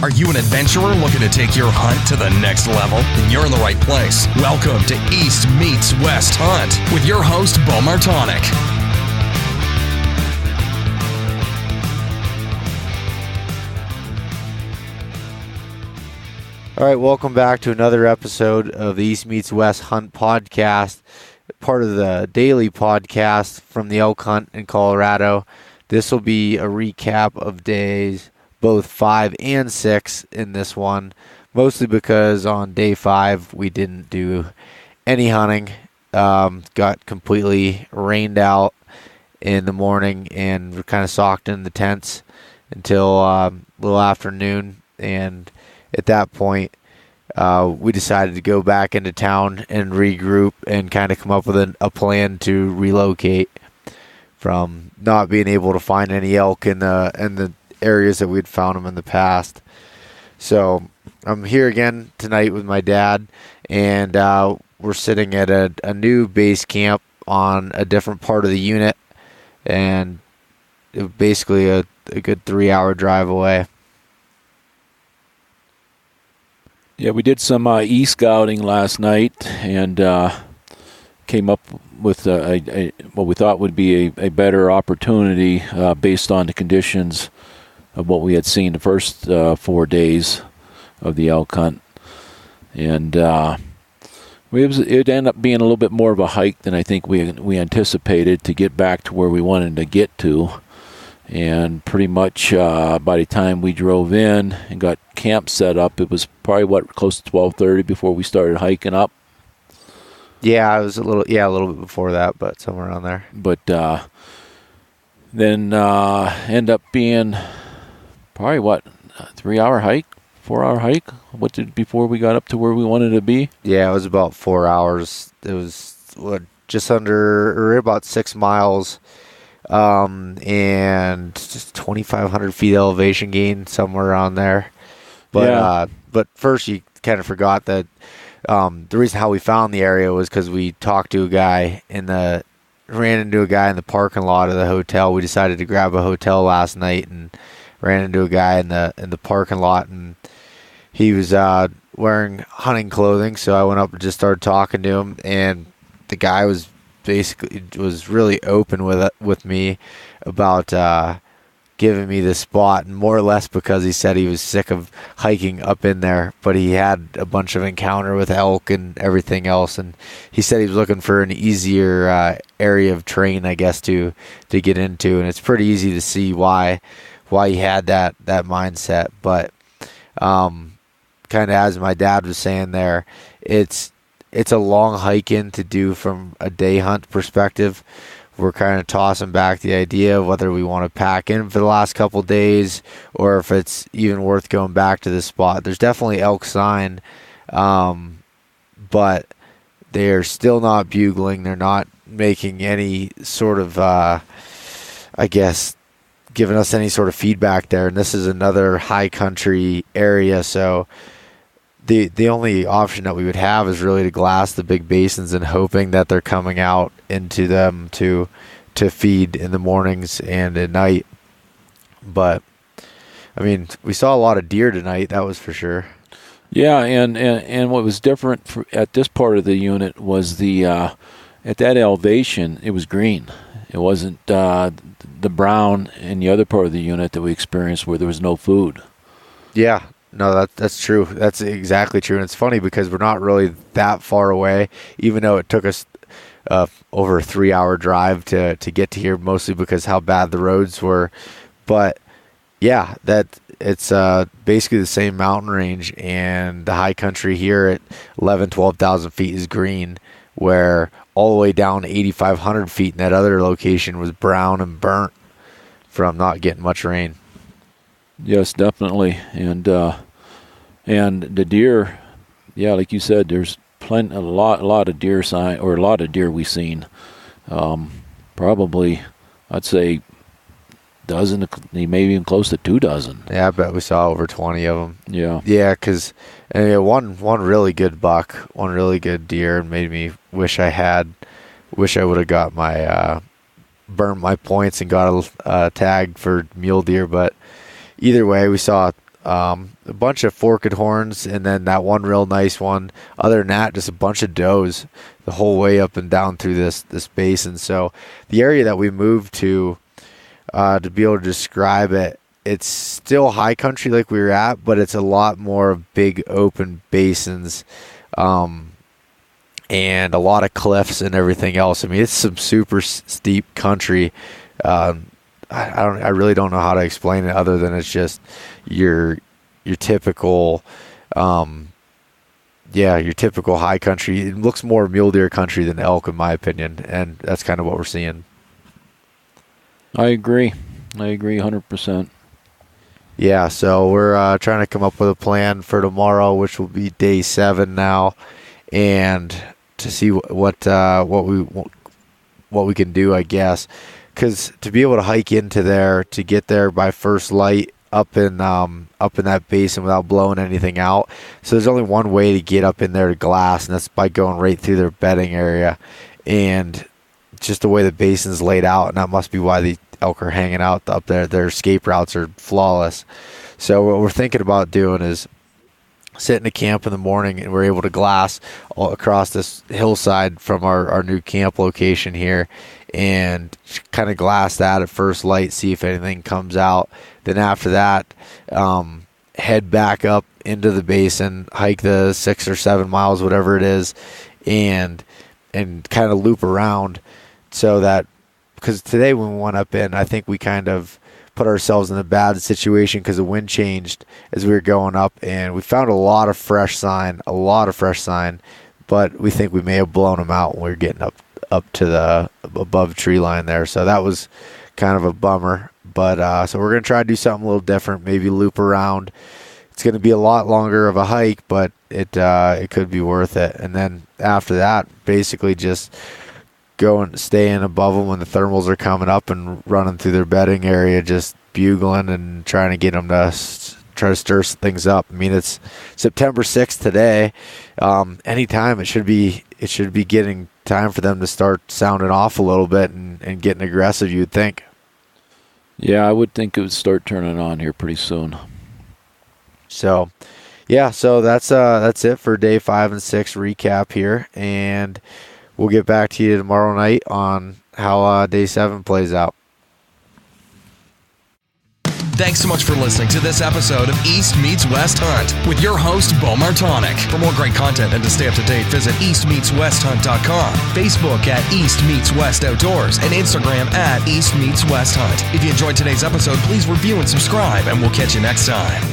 Are you an adventurer looking to take your hunt to the next level? Then you're in the right place. Welcome to East Meets West Hunt with your host, Beau Martonik. All right, welcome back to another episode of the East Meets West Hunt podcast, part of the daily podcast from the elk hunt in Colorado. This will be a recap of days both 5 and 6 in this one, mostly because on day 5 we didn't do any hunting. Got completely rained out in the morning and we're kind of socked in the tents until a little afternoon, and at that point, we decided to go back into town and regroup and kind of come up with a plan to relocate from not being able to find any elk in the areas that we'd found them in the past. So I'm here again tonight with my dad, and we're sitting at a new base camp on a different part of the unit, and it was basically a good 3-hour drive away. Yeah, we did some e-scouting last night and came up with what we thought would be a better opportunity based on the conditions of what we had seen the first 4 days of the elk hunt. And it ended up being a little bit more of a hike than I think we anticipated to get back to where we wanted to get to. And pretty much by the time we drove in and got camp set up, it was probably close to 12:30 before we started hiking up. Yeah, it was a little bit before that, but somewhere around there. But then end up being probably a 3-hour hike, 4-hour hike. Before we got up to where we wanted to be? Yeah, it was about 4 hours. It was just under or about 6 miles. And just 2,500 feet elevation gain, somewhere around there. But yeah. But first, you kind of forgot that the reason how we found the area was because we talked to a guy ran into a guy in the parking lot of the hotel. We decided to grab a hotel last night and ran into a guy in the parking lot, and he was wearing hunting clothing. So I went up and just started talking to him, and the guy was really open with me about giving me the spot, and more or less because he said he was sick of hiking up in there, but he had a bunch of encounter with elk and everything else, and he said he was looking for an easier area of terrain, I guess, to get into, and it's pretty easy to see why he had that mindset. But kind of as my dad was saying there, it's a long hike in to do from a day hunt perspective. We're kind of tossing back the idea of whether we want to pack in for the last couple days or if it's even worth going back to this spot. There's definitely elk sign, but they're still not bugling. They're not making any sort of, giving us any sort of feedback there. And this is another high country area, so the only option that we would have is really to glass the big basins and hoping that they're coming out into them to feed in the mornings and at night. But I mean, we saw a lot of deer tonight, that was for sure. Yeah, and what was different at this part of the unit was at that elevation, it was green. It wasn't the brown in the other part of the unit that we experienced where there was no food. Yeah. No, that's true. That's exactly true. And it's funny because we're not really that far away, even though it took us over a 3-hour drive to get to here, mostly because how bad the roads were. But yeah, it's basically the same mountain range, and the high country here at 12,000 feet is green, where all the way down to 8,500 feet in that other location was brown and burnt from not getting much rain. Yes, definitely, and the deer, yeah, like you said, there's a lot of deer sign, or a lot of deer we've seen. Probably, I'd say, dozen, maybe even close to 2 dozen. Yeah, I bet we saw over 20 of them. Yeah, because one really good buck, one really good deer, and made me wish I would have got my burned my points and got a tag for mule deer, but. Either way, we saw a bunch of forked horns, and then that one real nice one. Other than that, just a bunch of does the whole way up and down through this basin. So the area that we moved to be able to describe it, it's still high country like we were at, but it's a lot more big open basins, and a lot of cliffs and everything else. I mean, it's some super steep country. I really don't know how to explain it other than it's just your typical, your typical high country. It looks more mule deer country than elk, in my opinion, and that's kind of what we're seeing. I agree 100%. Yeah, so we're trying to come up with a plan for tomorrow, which will be day 7 now, and to see what we can do, I guess. Because to be able to hike into there, to get there by first light up in that basin without blowing anything out. So there's only one way to get up in there to glass, and that's by going right through their bedding area. And just the way the basin's laid out, and that must be why the elk are hanging out up there. Their escape routes are flawless. So what we're thinking about doing is sitting in camp in the morning, and we're able to glass all across this hillside from our new camp location here, and kind of glass that at first light, see if anything comes out. Then after that, head back up into the basin, hike the 6 or 7 miles, whatever it is, and kind of loop around. So that, because today when we went up in, I think we kind of put ourselves in a bad situation because the wind changed as we were going up, and we found a lot of fresh sign, but we think we may have blown them out when we were getting up to the above tree line there. So that was kind of a bummer. But so we're going to try to do something a little different, maybe loop around. It's going to be a lot longer of a hike, but it could be worth it. And then after that, basically just going, staying above them when the thermals are coming up and running through their bedding area, just bugling and trying to get them to try to stir things up. I mean, it's September 6th today. Anytime it should be getting time for them to start sounding off a little bit and getting aggressive, you'd think. Yeah, I would think it would start turning on here pretty soon. So, yeah, so that's it for day 5 and 6 recap here, and we'll get back to you tomorrow night on how day 7 plays out. Thanks so much for listening to this episode of East Meets West Hunt with your host, Beau Martonik. For more great content and to stay up to date, visit eastmeetswesthunt.com, Facebook at East Meets West Outdoors, and Instagram at East Meets West Hunt. If you enjoyed today's episode, please review and subscribe, and we'll catch you next time.